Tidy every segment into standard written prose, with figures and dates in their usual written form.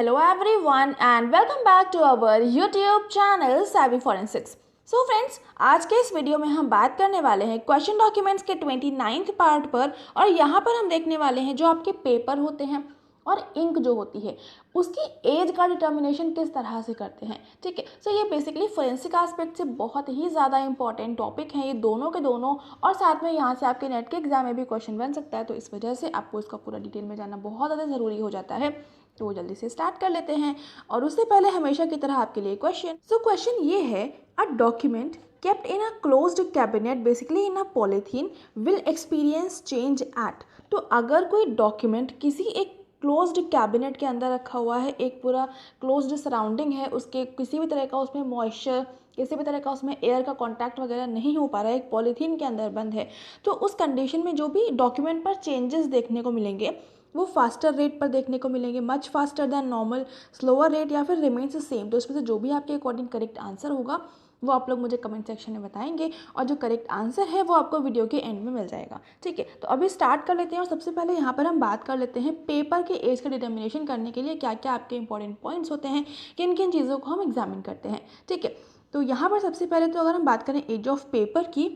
Hello everyone and welcome back to our YouTube channel savvyforensics। So friends, आज के इस video में हम बात करने वाले हैं क्वेश्चन डॉक्यूमेंट्स के 29th पार्ट पर। और यहाँ पर हम देखने वाले हैं जो आपके पेपर होते हैं और इंक जो होती है उसकी एज का डिटर्मिनेशन किस तरह से करते हैं। ठीक है, सो ये बेसिकली फोरेंसिक एस्पेक्ट से बहुत ही ज़्यादा इंपॉर्टेंट टॉपिक है ये दोनों के दोनों। और साथ में यहाँ से आपके नेट के एग्जाम में भी क्वेश्चन बन सकता है, तो इस वजह से आपको इसका पूरा डिटेल में जानना बहुत ज़्यादा ज़रूरी हो जाता है। तो जल्दी से स्टार्ट कर लेते हैं। और उससे पहले हमेशा की तरह आपके लिए क्वेश्चन। सो क्वेश्चन ये है, a document kept in a closed cabinet basically in a polythene will experience change at। तो अगर कोई डॉक्यूमेंट किसी एक क्लोज्ड कैबिनेट के अंदर रखा हुआ है, एक पूरा क्लोज्ड सराउंडिंग है, उसके किसी भी तरह का उसमें मॉइस्चर, किसी भी तरह का उसमें एयर का कांटेक्ट वगैरह नहीं हो पा रहा है, एक पॉलीथीन के अंदर बंद है, तो उस कंडीशन में जो भी डॉक्यूमेंट पर चेंजेस देखने को मिलेंगे वो फास्टर रेट पर देखने को मिलेंगे, much faster than normal, slower rate, या फिर रिमेन्स सेम। तो इसमें से जो भी आपके अकॉर्डिंग करेक्ट आंसर होगा वो आप लोग मुझे कमेंट सेक्शन में बताएंगे, और जो करेक्ट आंसर है वो आपको वीडियो के एंड में मिल जाएगा। ठीक है, तो अभी स्टार्ट कर लेते हैं। और सबसे पहले यहाँ पर हम बात कर लेते हैं पेपर के एज का डिटर्मिनेशन करने के लिए क्या क्या आपके इंपॉर्टेंट पॉइंट्स होते हैं, किन किन चीज़ों को हम एग्जामिन करते हैं। ठीक है, तो यहाँ पर सबसे पहले तो अगर हम बात करें एज ऑफ पेपर की,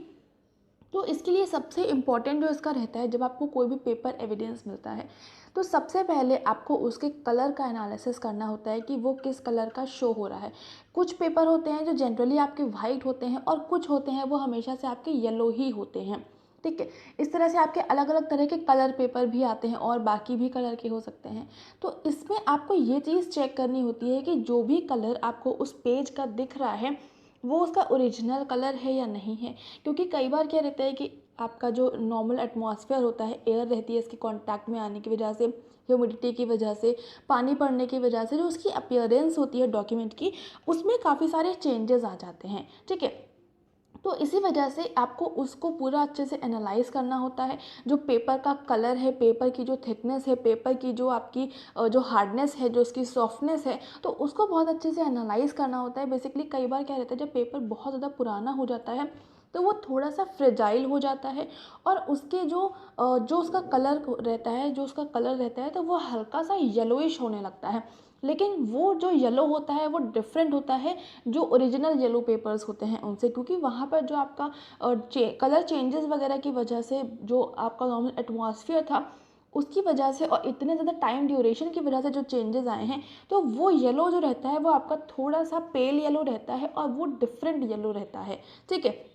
तो इसके लिए सबसे इम्पॉर्टेंट जो इसका रहता है, जब आपको कोई भी पेपर एविडेंस मिलता है तो सबसे पहले आपको उसके कलर का एनालिसिस करना होता है कि वो किस कलर का शो हो रहा है। कुछ पेपर होते हैं जो जनरली आपके वाइट होते हैं और कुछ होते हैं वो हमेशा से आपके येलो ही होते हैं। ठीक है, इस तरह से आपके अलग अलग तरह के कलर पेपर भी आते हैं और बाकी भी कलर के हो सकते हैं। तो इसमें आपको ये चीज़ चेक करनी होती है कि जो भी कलर आपको उस पेज का दिख रहा है वो उसका ओरिजिनल कलर है या नहीं है। क्योंकि कई बार क्या रहता है कि आपका जो नॉर्मल एटमॉस्फेयर होता है, एयर रहती है इसके कांटेक्ट में आने की वजह से, ह्यूमिडिटी की वजह से, पानी पड़ने की वजह से, जो उसकी अपीयरेंस होती है डॉक्यूमेंट की, उसमें काफ़ी सारे चेंजेस आ जाते हैं। ठीक है, तो इसी वजह से आपको उसको पूरा अच्छे से एनालाइज करना होता है। जो पेपर का कलर है, पेपर की जो थिकनेस है, पेपर की जो आपकी जो हार्डनेस है, जो उसकी सॉफ्टनेस है, तो उसको बहुत अच्छे से एनालाइज करना होता है। बेसिकली कई बार क्या रहता है, जब पेपर बहुत ज़्यादा पुराना हो जाता है तो वो थोड़ा सा फ्रेजाइल हो जाता है, और उसके जो उसका कलर रहता है तो वो हल्का सा येलोइश होने लगता है। लेकिन वो जो येलो होता है वो डिफरेंट होता है जो ओरिजिनल येलो पेपर्स होते हैं उनसे, क्योंकि वहाँ पर जो आपका कलर चेंजेस वगैरह की वजह से जो आपका नॉर्मल एटमॉस्फेयर था उसकी वजह से और इतने ज़्यादा टाइम ड्यूरेशन की वजह से जो चेंजेस आए हैं, तो वो येलो जो रहता है वो आपका थोड़ा सा पेल येलो रहता है और वो डिफरेंट येलो रहता है। ठीक है,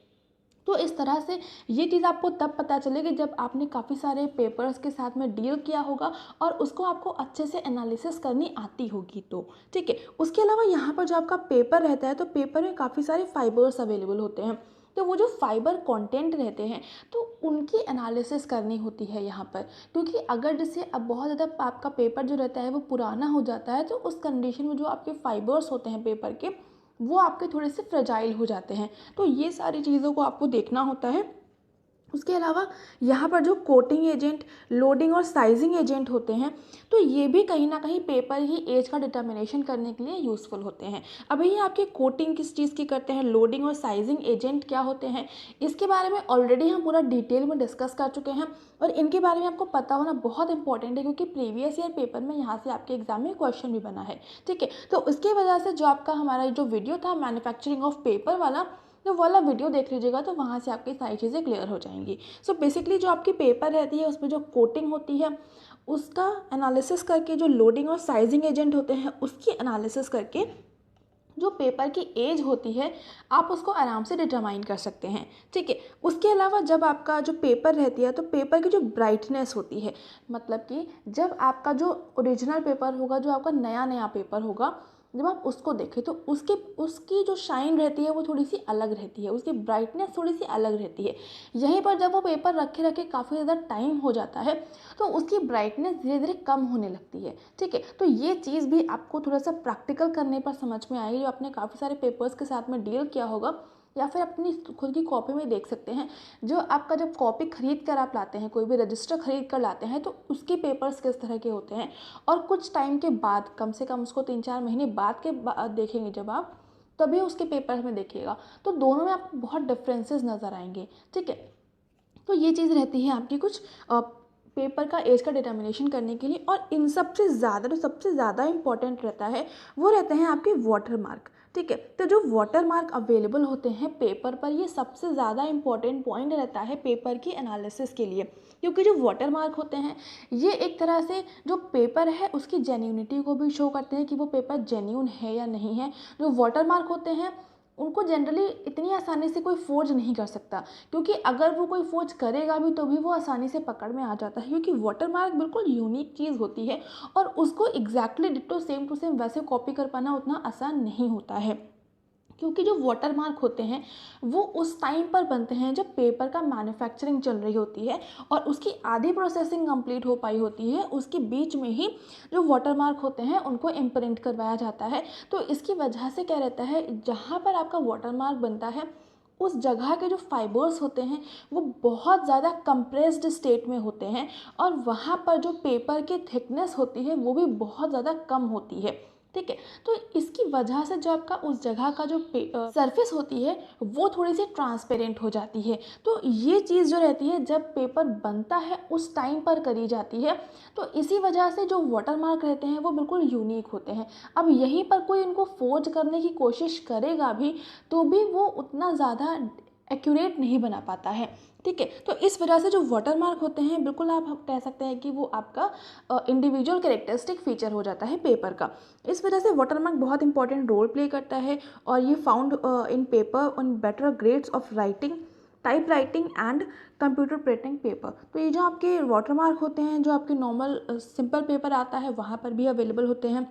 तो इस तरह से ये चीज़ आपको तब पता चलेगी जब आपने काफ़ी सारे पेपर्स के साथ में डील किया होगा और उसको आपको अच्छे से एनालिसिस करनी आती होगी। तो ठीक है, उसके अलावा यहाँ पर जो आपका पेपर रहता है तो पेपर में काफ़ी सारे फाइबर्स अवेलेबल होते हैं। तो वो जो फाइबर कंटेंट रहते हैं तो उनकी एनालिसिस करनी होती है यहाँ पर, क्योंकि अगर जैसे अब बहुत ज़्यादा आपका पेपर जो रहता है वो पुराना हो जाता है तो उस कंडीशन में जो आपके फाइबर्स होते हैं पेपर के वो आपके थोड़े से फ्रेजाइल हो जाते हैं। तो ये सारी चीज़ों को आपको देखना होता है। उसके अलावा यहाँ पर जो कोटिंग एजेंट, लोडिंग और साइजिंग एजेंट होते हैं तो ये भी कहीं ना कहीं पेपर की एज का डिटर्मिनेशन करने के लिए यूज़फुल होते हैं। अब ये आपके कोटिंग किस चीज़ की करते हैं, लोडिंग और साइजिंग एजेंट क्या होते हैं, इसके बारे में ऑलरेडी हम पूरा डिटेल में डिस्कस कर चुके हैं और इनके बारे में आपको पता होना बहुत इंपॉर्टेंट है, क्योंकि प्रीवियस ईयर पेपर में यहाँ से आपके एग्जाम में क्वेश्चन भी बना है। ठीक है, तो उसकी वजह से जो आपका हमारा जो वीडियो था मैन्युफैक्चरिंग ऑफ पेपर वाला, तो वाला वीडियो देख लीजिएगा तो वहाँ से आपकी सारी चीज़ें क्लियर हो जाएंगी। सो बेसिकली जो आपकी पेपर रहती है उसमें जो कोटिंग होती है उसका एनालिसिस करके, जो लोडिंग और साइजिंग एजेंट होते हैं उसकी एनालिसिस करके, जो पेपर की एज होती है आप उसको आराम से डिटरमाइन कर सकते हैं। ठीक है, उसके अलावा जब आपका जो पेपर रहती है तो पेपर की जो ब्राइटनेस होती है, मतलब कि जब आपका जो ओरिजिनल पेपर होगा, जो आपका नया नया पेपर होगा, जब आप उसको देखें तो उसकी जो शाइन रहती है वो थोड़ी सी अलग रहती है, उसकी ब्राइटनेस थोड़ी सी अलग रहती है। यहीं पर जब वो पेपर रखे रखे काफ़ी ज़्यादा टाइम हो जाता है तो उसकी ब्राइटनेस धीरे धीरे कम होने लगती है। ठीक है, तो ये चीज़ भी आपको थोड़ा सा प्रैक्टिकल करने पर समझ में आएगी, जो आपने काफ़ी सारे पेपर्स के साथ में डील किया होगा, या फिर अपनी खुद की कॉपी में देख सकते हैं। जो आपका जब कॉपी खरीद कर आप लाते हैं, कोई भी रजिस्टर खरीद कर लाते हैं, तो उसके पेपर्स किस तरह के होते हैं, और कुछ टाइम के बाद, कम से कम उसको 3-4 महीने बाद के बाद देखेंगे जब आप, तभी उसके पेपर्स में देखिएगा तो दोनों में आपको बहुत डिफरेंसेस नज़र आएंगे। ठीक है, तो ये चीज़ रहती है आपकी कुछ पेपर का एज का डिटर्मिनेशन करने के लिए। और इन सबसे ज़्यादा इंपॉर्टेंट रहता है वो रहते हैं आपके वाटर मार्क। ठीक है, तो जो वाटर मार्क अवेलेबल होते हैं पेपर पर, ये सबसे ज़्यादा इंपॉर्टेंट पॉइंट रहता है पेपर की एनालिसिस के लिए, क्योंकि जो वाटर मार्क होते हैं ये एक तरह से जो पेपर है उसकी जेन्यूनिटी को भी शो करते हैं कि वो पेपर जेन्यून है या नहीं है। जो वाटर मार्क होते हैं उनको जनरली इतनी आसानी से कोई फोर्ज नहीं कर सकता, क्योंकि अगर वो कोई फोर्ज करेगा भी तो भी वो आसानी से पकड़ में आ जाता है, क्योंकि वाटर मार्क बिल्कुल यूनिक चीज़ होती है और उसको exactly ditto same to same वैसे कॉपी कर पाना उतना आसान नहीं होता है। क्योंकि जो वाटर मार्क होते हैं वो उस टाइम पर बनते हैं जब पेपर का मैन्युफैक्चरिंग चल रही होती है और उसकी आधी प्रोसेसिंग कंप्लीट हो पाई होती है, उसके बीच में ही जो वाटर मार्क होते हैं उनको इम्प्रिंट करवाया जाता है। तो इसकी वजह से क्या रहता है, जहाँ पर आपका वाटर मार्क बनता है उस जगह के जो फाइबर्स होते हैं वो बहुत ज़्यादा कंप्रेस्ड स्टेट में होते हैं और वहाँ पर जो पेपर की थिकनेस होती है वो भी बहुत ज़्यादा कम होती है। ठीक है, तो इसकी वजह से जो आपका उस जगह का जो सरफेस होती है वो थोड़ी सी ट्रांसपेरेंट हो जाती है। तो ये चीज़ जो रहती है जब पेपर बनता है उस टाइम पर करी जाती है, तो इसी वजह से जो वाटर मार्क रहते हैं वो बिल्कुल यूनिक होते हैं। अब यहीं पर कोई इनको फोर्ज करने की कोशिश करेगा भी तो भी वो उतना ज़्यादा एक्यूरेट नहीं बना पाता है। ठीक है, तो इस वजह से जो वाटर मार्क होते हैं बिल्कुल आप कह सकते हैं कि वो आपका इंडिविजुअल कैरेक्टरिस्टिक फीचर हो जाता है पेपर का। इस वजह से वाटर मार्क बहुत इंपॉर्टेंट रोल प्ले करता है और ये found in paper on better grades of writing, type writing and computer printing paper. तो ये जो आपके वाटर मार्क होते हैं जो आपके नॉर्मल सिंपल पेपर आता है वहाँ पर भी अवेलेबल होते हैं,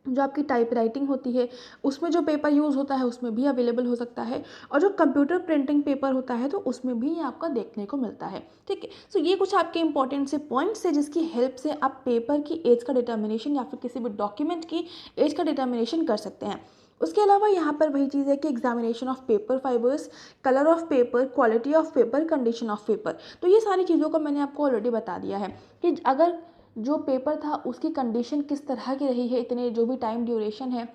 जो आपकी टाइप राइटिंग होती है उसमें जो पेपर यूज़ होता है उसमें भी अवेलेबल हो सकता है, और जो कंप्यूटर प्रिंटिंग पेपर होता है तो उसमें भी ये आपका देखने को मिलता है। ठीक है, सो ये कुछ आपके इंपॉर्टेंट से पॉइंट्स है जिसकी हेल्प से आप पेपर की एज का डिटर्मिनेशन या फिर किसी भी डॉक्यूमेंट की एज का डिटर्मिनेशन कर सकते हैं। उसके अलावा यहाँ पर वही चीज़ है कि examination of paper fibres, colour of paper, quality of paper, condition of paper, तो ये सारी चीज़ों को मैंने आपको ऑलरेडी बता दिया है कि अगर जो पेपर था उसकी कंडीशन किस तरह की रही है, इतने जो भी टाइम ड्यूरेशन है,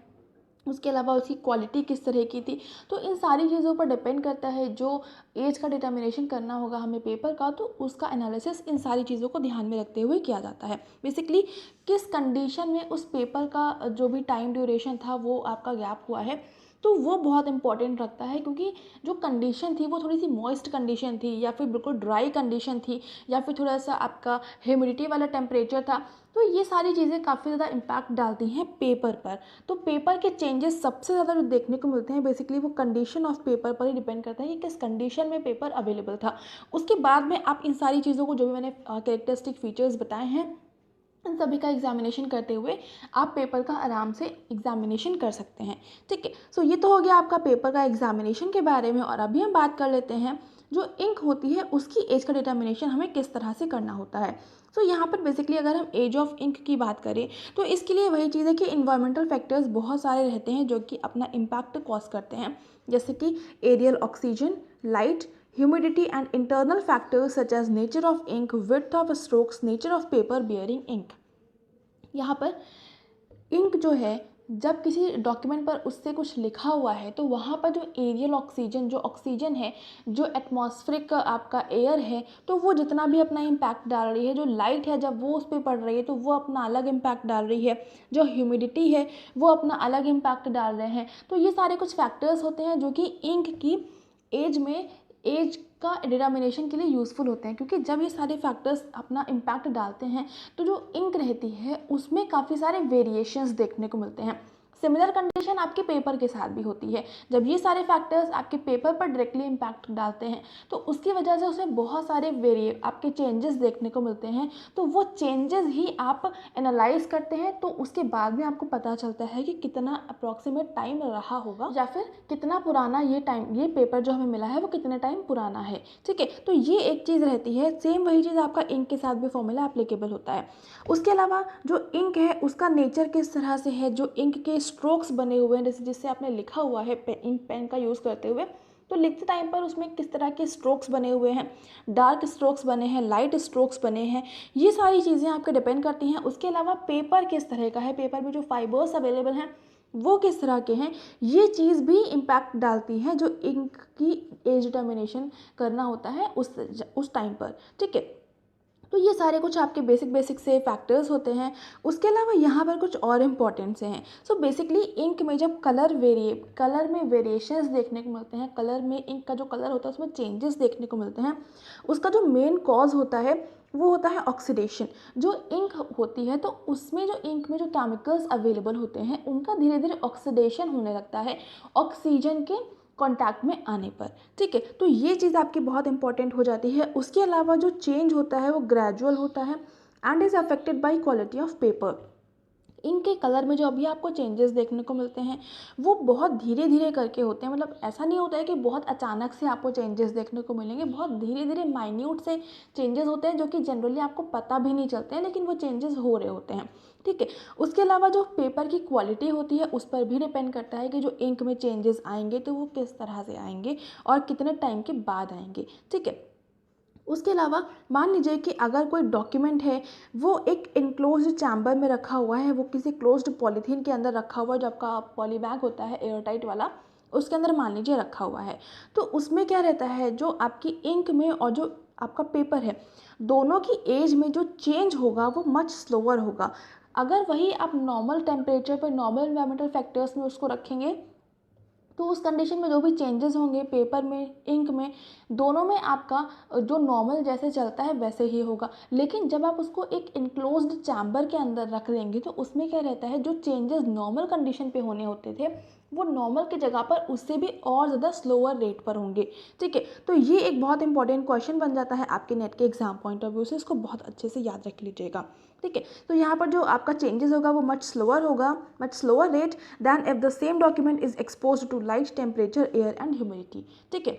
उसके अलावा उसकी क्वालिटी किस तरह की थी, तो इन सारी चीज़ों पर डिपेंड करता है। जो एज का डिटर्मिनेशन करना होगा हमें पेपर का तो उसका एनालिसिस इन सारी चीज़ों को ध्यान में रखते हुए किया जाता है। बेसिकली किस कंडीशन में उस पेपर का जो भी टाइम ड्यूरेशन था वो आपका गैप हुआ है, तो वो बहुत इंपॉर्टेंट रखता है, क्योंकि जो कंडीशन थी वो थोड़ी सी मॉइस्ट कंडीशन थी या फिर बिल्कुल ड्राई कंडीशन थी या फिर थोड़ा सा आपका ह्यूमिडिटी वाला टेम्परेचर था, तो ये सारी चीज़ें काफ़ी ज़्यादा इम्पैक्ट डालती हैं पेपर पर। तो पेपर के चेंजेस सबसे ज़्यादा जो देखने को मिलते हैं बेसिकली वो कंडीशन ऑफ पेपर पर ही डिपेंड करता है कि किस कंडीशन में पेपर अवेलेबल था। उसके बाद में आप इन सारी चीज़ों को जो भी मैंने कैरेक्टरिस्टिक फीचर्स बताए हैं इन सभी का एग्जामिनेशन करते हुए आप पेपर का आराम से एग्जामिनेशन कर सकते हैं। ठीक है, सो ये तो हो गया आपका पेपर का एग्जामिनेशन के बारे में। और अभी हम बात कर लेते हैं जो इंक होती है उसकी एज का डिटर्मिनेशन हमें किस तरह से करना होता है। सो यहाँ पर बेसिकली अगर हम एज ऑफ इंक की बात करें तो इसके लिए वही चीज़ है कि इन्वायरमेंटल फैक्टर्स बहुत सारे रहते हैं जो कि अपना इम्पैक्ट कॉज करते हैं, जैसे कि aerial oxygen, light, humidity and internal factors such as nature of ink, width of strokes, nature of paper bearing ink। यहाँ पर इंक जो है जब किसी डॉक्यूमेंट पर उससे कुछ लिखा हुआ है तो वहाँ पर जो एरियल ऑक्सीजन, जो ऑक्सीजन है, जो एटमॉस्फेरिक आपका एयर है, तो वो जितना भी अपना इम्पैक्ट डाल रही है, जो लाइट है जब वो उस पर पड़ रही है तो वो अपना अलग इम्पैक्ट डाल रही है, जो ह्यूमिडिटी है वो अपना अलग इम्पैक्ट डाल रहे हैं। तो ये सारे कुछ फैक्टर्स होते हैं जो कि इंक की एज का डिटर्मिनेशन के लिए यूज़फुल होते हैं, क्योंकि जब ये सारे फैक्टर्स अपना इम्पैक्ट डालते हैं तो जो इंक रहती है उसमें काफ़ी सारे वेरिएशंस देखने को मिलते हैं। सिमिलर कंडीशन आपके पेपर के साथ भी होती है। जब ये सारे फैक्टर्स आपके पेपर पर डायरेक्टली इम्पैक्ट डालते हैं तो उसकी वजह से उसमें बहुत सारे आपके चेंजेस देखने को मिलते हैं। तो वो चेंजेस ही आप एनालाइज करते हैं तो उसके बाद में आपको पता चलता है कि कितना अप्रॉक्सीमेट टाइम रहा होगा या फिर कितना पुराना ये पेपर जो हमें मिला है वो कितने टाइम पुराना है। ठीक है, तो ये एक चीज़ रहती है। सेम वही चीज़ आपका इंक के साथ भी फॉर्मूला एप्लीकेबल होता है। उसके अलावा जो इंक है उसका नेचर किस तरह से है, जो इंक के स्ट्रोक्स बने हुए हैं, जैसे जिससे आपने लिखा हुआ है इंक पेन का यूज़ करते हुए, तो लिखते टाइम पर उसमें किस तरह के स्ट्रोक्स बने हुए हैं, डार्क स्ट्रोक्स बने हैं, लाइट स्ट्रोक्स बने हैं, ये सारी चीज़ें आपके डिपेंड करती हैं। उसके अलावा पेपर किस तरह का है, पेपर में जो फाइबर्स अवेलेबल हैं वो किस तरह के हैं, ये चीज़ भी इम्पैक्ट डालती है जो इंक की एज डिटर्मिनेशन करना होता है उस टाइम पर। ठीक है, तो ये सारे कुछ आपके बेसिक से फैक्टर्स होते हैं। उसके अलावा यहाँ पर कुछ और इम्पॉर्टेंट से हैं। सो बेसिकली इंक में जब कलर में वेरिएशंस देखने को मिलते हैं, कलर में इंक का जो कलर होता है उसमें चेंजेस देखने को मिलते हैं, उसका जो मेन कॉज होता है वो होता है ऑक्सीडेशन। जो इंक होती है तो उसमें जो इंक में जो केमिकल्स अवेलेबल होते हैं उनका धीरे धीरे ऑक्सीडेशन होने लगता है ऑक्सीजन के कांटेक्ट में आने पर। ठीक है, तो ये चीज़ आपकी बहुत इंपॉर्टेंट हो जाती है। उसके अलावा जो चेंज होता है वो ग्रेजुअल होता है and is affected by quality of paper. इनके कलर में जो अभी आपको चेंजेस देखने को मिलते हैं वो बहुत धीरे धीरे करके होते हैं। मतलब ऐसा नहीं होता है कि बहुत अचानक से आपको चेंजेस देखने को मिलेंगे, बहुत धीरे धीरे माइन्यूट से चेंजेस होते हैं जो कि जनरली आपको पता भी नहीं चलते हैं, लेकिन वो चेंजेस हो रहे होते हैं। ठीक है, उसके अलावा जो पेपर की क्वालिटी होती है उस पर भी डिपेंड करता है कि जो इंक में चेंजेस आएंगे तो वो किस तरह से आएंगे और कितने टाइम के बाद आएंगे। ठीक है, उसके अलावा मान लीजिए कि अगर कोई डॉक्यूमेंट है वो एक इनक्लोज्ड चैम्बर में रखा हुआ है, वो किसी क्लोज्ड पॉलीथीन के अंदर रखा हुआ है, जो आपका पॉली बैग होता है एयरटाइट वाला, उसके अंदर मान लीजिए रखा हुआ है, तो उसमें क्या रहता है जो आपकी इंक में और जो आपका पेपर है दोनों की एज में जो चेंज होगा वो मच स्लोअर होगा। अगर वही आप नॉर्मल टेम्परेचर पर नॉर्मल एनवायरमेंटल फैक्टर्स में उसको रखेंगे तो उस कंडीशन में जो भी चेंजेस होंगे पेपर में, इंक में, दोनों में आपका जो नॉर्मल जैसे चलता है वैसे ही होगा। लेकिन जब आप उसको एक इनक्लोज्ड चैम्बर के अंदर रख देंगे तो उसमें क्या रहता है, जो चेंजेस नॉर्मल कंडीशन पे होने होते थे वो नॉर्मल की जगह पर उससे भी और ज़्यादा स्लोअर रेट पर होंगे। ठीक है, तो ये एक बहुत इंपॉर्टेंट क्वेश्चन बन जाता है आपके नेट के एग्जाम पॉइंट ऑफ व्यू से, इसको बहुत अच्छे से याद रख लीजिएगा। ठीक है, तो यहाँ पर जो आपका चेंजेस होगा वो मच स्लोअर होगा, much slower rate than if the same document is exposed to light temperature, air and humidity. ठीक है,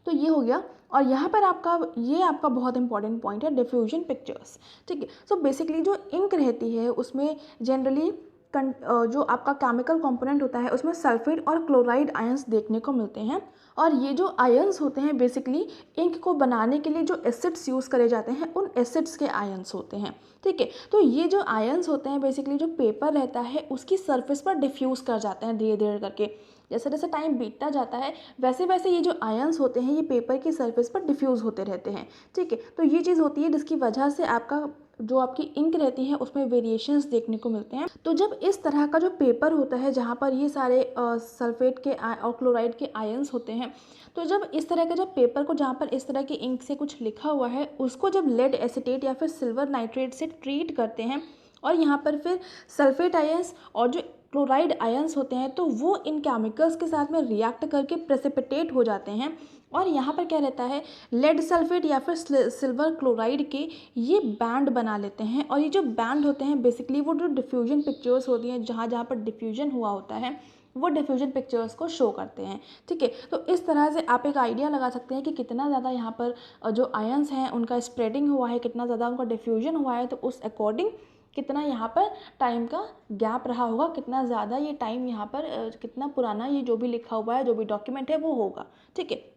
तो ये हो गया। और यहाँ पर आपका बहुत इंपॉर्टेंट पॉइंट है डिफ्यूजन पिक्चर्स। ठीक है, सो बेसिकली जो इंक रहती है उसमें जनरली जो आपका केमिकल कंपोनेंट होता है उसमें सल्फेट और क्लोराइड आयंस देखने को मिलते हैं। और ये जो आयंस होते हैं बेसिकली इंक को बनाने के लिए जो एसिड्स यूज़ करे जाते हैं उन एसिड्स के आयंस होते हैं। ठीक है, तो ये जो आयंस होते हैं बेसिकली जो पेपर रहता है उसकी सरफेस पर डिफ्यूज़ कर जाते हैं धीरे धीरे करके। जैसे जैसे टाइम बीतता जाता है वैसे वैसे ये जो आयंस होते हैं ये पेपर की सरफेस पर डिफ्यूज़ होते रहते हैं। ठीक है, तो ये चीज़ होती है जिसकी वजह से आपका जो आपकी इंक रहती है उसमें वेरिएशंस देखने को मिलते हैं। तो जब इस तरह का जो पेपर होता है जहाँ पर ये सारे सल्फेट के और क्लोराइड के आयंस होते हैं, तो जब इस तरह का जब पेपर को जहाँ पर इस तरह की इंक से कुछ लिखा हुआ है उसको जब लेड एसीटेट या फिर सिल्वर नाइट्रेट से ट्रीट करते हैं और यहाँ पर फिर सल्फेट आयंस और जो क्लोराइड आयंस होते हैं तो वो इन केमिकल्स के साथ में रिएक्ट करके प्रेसिपिटेट हो जाते हैं। और यहाँ पर क्या रहता है, लेड सल्फेट या फिर सिल्वर क्लोराइड के ये बैंड बना लेते हैं। और ये जो बैंड होते हैं बेसिकली वो जो डिफ्यूजन पिक्चर्स होती हैं जहाँ जहाँ पर डिफ्यूजन हुआ होता है वो डिफ्यूजन पिक्चर्स को शो करते हैं। ठीक है, तो इस तरह से आप एक आइडिया लगा सकते हैं कि कितना ज़्यादा यहाँ पर जो आयंस हैं उनका स्प्रेडिंग हुआ है, कितना ज़्यादा उनका डिफ्यूजन हुआ है, तो उस अकॉर्डिंग कितना यहाँ पर टाइम का गैप रहा होगा, कितना ज़्यादा ये टाइम यहाँ पर कितना पुराना ये जो भी लिखा हुआ है जो भी डॉक्यूमेंट है वो होगा। ठीक है,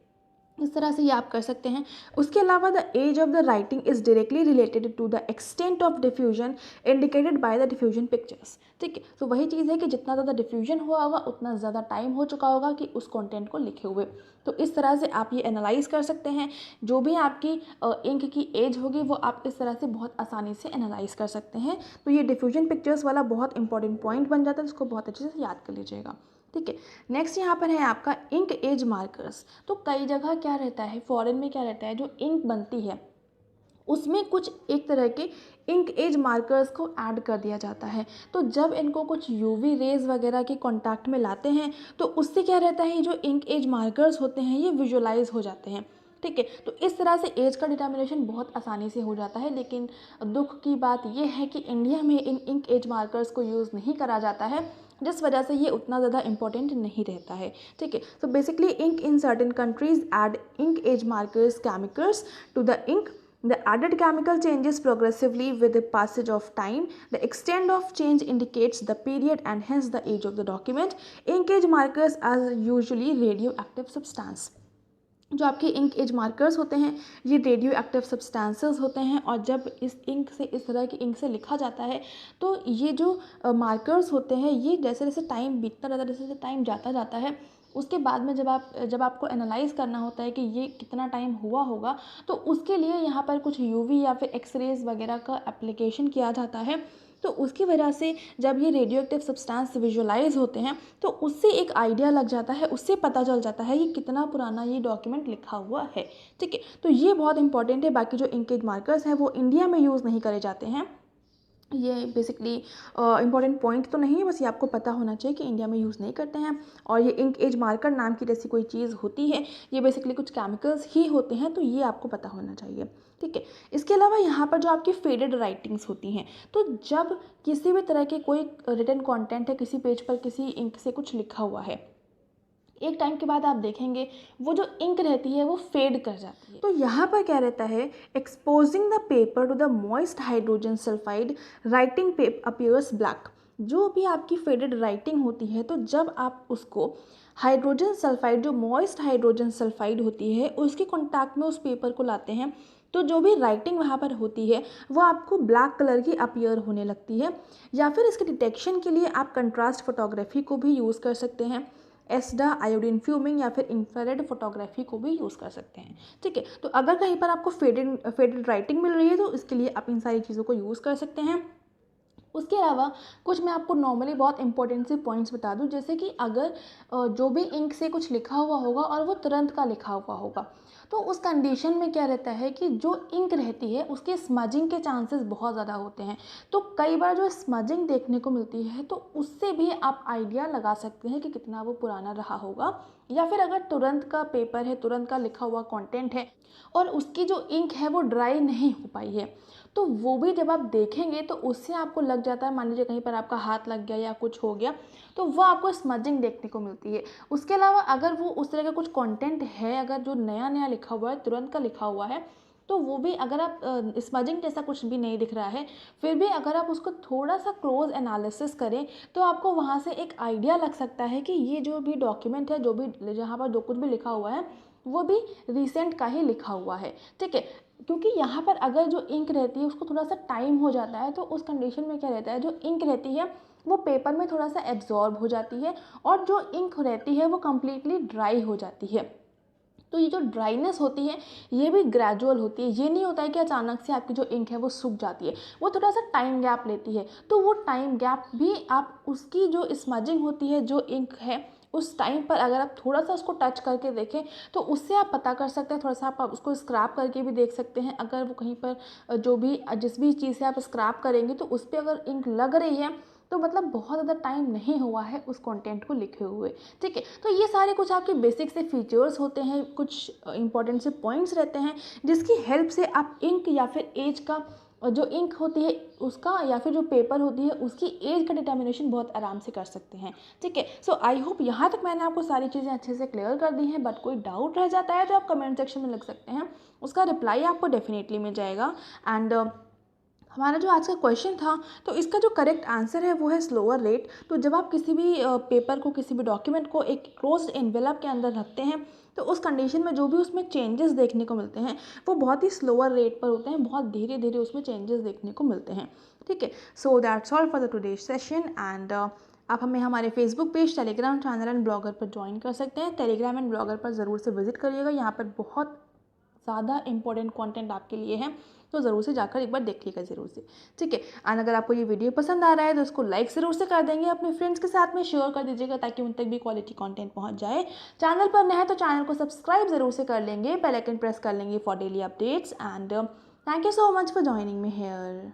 इस तरह से ये आप कर सकते हैं। उसके अलावा the age of the writing is directly related to the extent of diffusion indicated by the diffusion pictures. ठीक है, तो वही चीज़ है कि जितना ज़्यादा डिफ्यूजन हुआ होगा उतना ज़्यादा टाइम हो चुका होगा कि उस कंटेंट को लिखे हुए। तो इस तरह से आप ये एनालाइज कर सकते हैं। जो भी आपकी इंक की एज होगी वो आप इस तरह से बहुत आसानी से एनालाइज कर सकते हैं। तो ये डिफ्यूजन पिक्चर्स वाला बहुत इंपॉर्टेंट पॉइंट बन जाता है, इसको बहुत अच्छे से याद कर लीजिएगा। ठीक है, नेक्स्ट यहाँ पर है आपका इंक एज मार्कर्स। तो कई जगह क्या रहता है, फॉरेन में क्या रहता है, जो इंक बनती है उसमें कुछ एक तरह के इंक एज मार्कर्स को ऐड कर दिया जाता है। तो जब इनको कुछ यूवी रेज वगैरह के कांटेक्ट में लाते हैं तो उससे क्या रहता है, जो इंक एज मार्कर्स होते हैं ये विजुअलाइज हो जाते हैं। ठीक है, तो इस तरह से एज का डिटर्मिनेशन बहुत आसानी से हो जाता है। लेकिन दुख की बात यह है कि इंडिया में इन इंक एज मार्कर्स को यूज़ नहीं करा जाता है, जिस वजह से ये उतना ज़्यादा इंपॉर्टेंट नहीं रहता है। ठीक है, so basically ink in certain countries add ink age markers chemicals to the ink. The added chemical changes progressively with the passage of time. The extent of change indicates the period and hence the age of the document. Ink age markers are usually radioactive substance. जो आपके ink as markers होते हैं ये radio active substances होते हैं। और जब इस इंक से इस तरह की इंक से लिखा जाता है तो ये जो मार्कर्स होते हैं ये जैसे जैसे टाइम बीतता जाता है, जैसे जैसे टाइम जाता जाता है उसके बाद में जब आपको एनालाइज़ करना होता है कि ये कितना टाइम हुआ होगा, तो उसके लिए यहाँ पर कुछ यूवी या फिर एक्सरेज वगैरह का एप्लीकेशन किया जाता है। तो उसकी वजह से जब ये रेडियो एक्टिव सब्सटेंस विजुअलाइज होते हैं तो उससे एक आइडिया लग जाता है, उससे पता चल जाता है ये कितना पुराना ये डॉक्यूमेंट लिखा हुआ है। ठीक है, तो ये बहुत इंपॉर्टेंट है। बाकी जो इंकेज मार्कर्स हैं वो इंडिया में यूज़ नहीं करे जाते हैं। ये बेसिकली इंपॉर्टेंट पॉइंट तो नहीं है, बस ये आपको पता होना चाहिए कि इंडिया में यूज़ नहीं करते हैं। और ये इंक एज मार्कर नाम की जैसी कोई चीज़ होती है, ये बेसिकली कुछ केमिकल्स ही होते हैं, तो ये आपको पता होना चाहिए। ठीक है, इसके अलावा यहाँ पर जो आपकी फेडेड राइटिंग्स होती हैं, तो जब किसी भी तरह के कोई रिटन कंटेंट है, किसी पेज पर किसी इंक से कुछ लिखा हुआ है, एक टाइम के बाद आप देखेंगे वो जो इंक रहती है वो फेड कर जाती है। तो यहाँ पर क्या रहता है, exposing the paper two the moist hydrogen sulphide writing appears black. जो भी आपकी फेडेड राइटिंग होती है, तो जब आप उसको हाइड्रोजन सल्फाइड, जो मॉइस्ट हाइड्रोजन सल्फाइड होती है, उसके कॉन्टैक्ट में उस पेपर को लाते हैं, तो जो भी राइटिंग वहाँ पर होती है वो आपको ब्लैक कलर की अपीयर होने लगती है। या फिर इसके डिटेक्शन के लिए आप कंट्रास्ट फोटोग्राफी को भी यूज़ कर सकते हैं, एस्डा, आयोडीन फ्यूमिंग या फिर इंफ्रारेड फोटोग्राफी को भी यूज़ कर सकते हैं। ठीक है, तो अगर कहीं पर आपको फेडेड राइटिंग मिल रही है तो इसके लिए आप इन सारी चीज़ों को यूज़ कर सकते हैं। उसके अलावा कुछ मैं आपको नॉर्मली बहुत इंपॉर्टेंट से पॉइंट्स बता दूं, जैसे कि अगर जो भी इंक से कुछ लिखा हुआ होगा और वो तुरंत का लिखा हुआ होगा, तो उस कंडीशन में क्या रहता है कि जो इंक रहती है उसके स्मजिंग के चांसेस बहुत ज़्यादा होते हैं। तो कई बार जो स्मजिंग देखने को मिलती है तो उससे भी आप आइडिया लगा सकते हैं कि कितना वो पुराना रहा होगा। या फिर अगर तुरंत का पेपर है, तुरंत का लिखा हुआ कंटेंट है और उसकी जो इंक है वो ड्राई नहीं हो पाई है, तो वो भी जब आप देखेंगे तो उससे आपको लग जाता है, मान लीजिए कहीं पर आपका हाथ लग गया या कुछ हो गया, तो वो आपको स्मजिंग देखने को मिलती है। उसके अलावा अगर वो उस तरह का कुछ कंटेंट है, अगर जो नया नया लिखा हुआ है, तुरंत का लिखा हुआ है, तो वो भी अगर आप स्मजिंग जैसा कुछ भी नहीं दिख रहा है, फिर भी अगर आप उसको थोड़ा सा क्लोज एनालिसिस करें तो आपको वहाँ से एक आइडिया लग सकता है कि ये जो भी डॉक्यूमेंट है, जो भी जहाँ पर जो कुछ भी लिखा हुआ है वो भी रिसेंट का ही लिखा हुआ है। ठीक है, क्योंकि यहाँ पर अगर जो इंक रहती है उसको थोड़ा सा टाइम हो जाता है, तो उस कंडीशन में क्या रहता है, जो इंक रहती है वो पेपर में थोड़ा सा एब्जॉर्ब हो जाती है और जो इंक रहती है वो कम्प्लीटली ड्राई हो जाती है। तो ये जो ड्राइनेस होती है ये भी ग्रेजुअल होती है, ये नहीं होता है कि अचानक से आपकी जो इंक है वो सूख जाती है, वो थोड़ा सा टाइम गैप लेती है। तो वो टाइम गैप भी आप उसकी जो स्मजिंग होती है, जो इंक है, उस टाइम पर अगर आप थोड़ा सा उसको टच करके देखें तो उससे आप पता कर सकते हैं। थोड़ा सा आप उसको स्क्रैप करके भी देख सकते हैं, अगर वो कहीं पर जो भी जिस भी चीज़ से आप स्क्रैप करेंगे तो उस पर अगर इंक लग रही है तो मतलब बहुत ज़्यादा टाइम नहीं हुआ है उस कंटेंट को लिखे हुए। ठीक है, तो ये सारे कुछ आपके बेसिक से फीचर्स होते हैं, कुछ इंपॉर्टेंट से पॉइंट्स रहते हैं जिसकी हेल्प से आप इंक या फिर एज का, जो इंक होती है उसका या फिर जो पेपर होती है उसकी एज का डिटर्मिनेशन बहुत आराम से कर सकते हैं। ठीक है, सो आई होप यहाँ तक मैंने आपको सारी चीज़ें अच्छे से क्लियर कर दी हैं। बट कोई डाउट रह जाता है तो आप कमेंट सेक्शन में लिख सकते हैं, उसका रिप्लाई आपको डेफिनेटली मिल जाएगा। एंड हमारा जो आज का क्वेश्चन था, तो इसका जो करेक्ट आंसर है वो है स्लोअर रेट। तो जब आप किसी भी पेपर को, किसी भी डॉक्यूमेंट को एक क्लोज्ड एनवेलप के अंदर रखते हैं तो उस कंडीशन में जो भी उसमें चेंजेस देखने को मिलते हैं वो बहुत ही स्लोअर रेट पर होते हैं, बहुत धीरे धीरे उसमें चेंजेस देखने को मिलते हैं। ठीक है, so that's all for the today session. And आप हमें हमारे Facebook page, Telegram channel and blogger पर ज्वाइन कर सकते हैं। टेलीग्राम एंड ब्लॉगर पर ज़रूर से विजिट करिएगा, यहाँ पर बहुत ज़्यादा इंपॉर्टेंट कंटेंट आपके लिए है, तो ज़रूर से जाकर एक बार देखिएगा ज़रूर से। ठीक है, और अगर आपको ये वीडियो पसंद आ रहा है तो उसको लाइक ज़रूर से कर देंगे, अपने फ्रेंड्स के साथ में शेयर कर दीजिएगा ताकि उन तक भी क्वालिटी कंटेंट पहुंच जाए। चैनल पर नए हैं तो चैनल को सब्सक्राइब ज़रूर से कर लेंगे, बेल आइकन प्रेस कर लेंगे for daily updates. And thank you so much for joining me here.